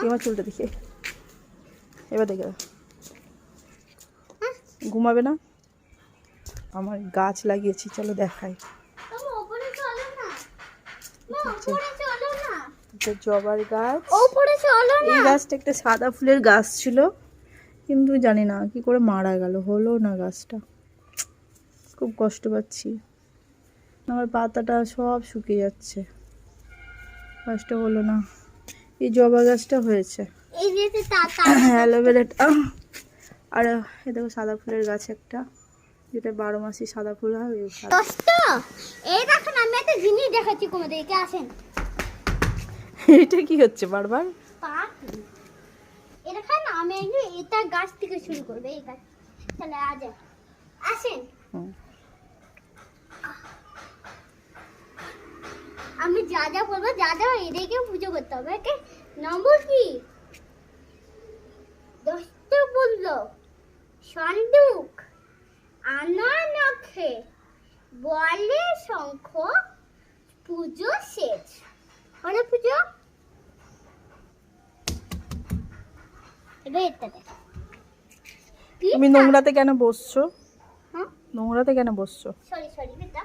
আমার চুলটা দেখে এবার দেখে ঘুমাবে না। আমার গাছ লাগিয়েছি, চলো দেখাই। জবার গাছ, এই গাছটা একটা সাদা ফুলের গাছ ছিল, কিন্তু জানি না কি করে মারা গেল, হলো না গাছটা, খুব কষ্ট পাচ্ছি। আমার পাতাটা সব শুকিয়ে যাচ্ছে, গাছটা হলো না। এই জবা গাছটা হয়েছে, অ্যালোভেরাটা, আর এ দেখো সাদা ফুলের গাছ একটা, যেটা 12 মাসই সাদা ফুল হয়। এই দেখেন আমি একটা জিনিস দেখাচ্ছি তোমাদেরকে, আসেন। এটা কি হচ্ছে বারবার? এটা খাই না, আমি এটা গাছ থেকে শুরু করবো, এই গাছ। তাহলে আসেন। আমি যা যা বলবো, যা যা এদেরকে পুজো করতে হবে। ওকে, নম্বর কি? দস্ত বলল সন্দুক আনা নখে বলে শঙ্খ, পুজো শেষ। মানে পুজো তুমি নোংরাতে কেন বসছো? হ্যাঁ, নোংরাতে কেন বসছো? সরি বেটা।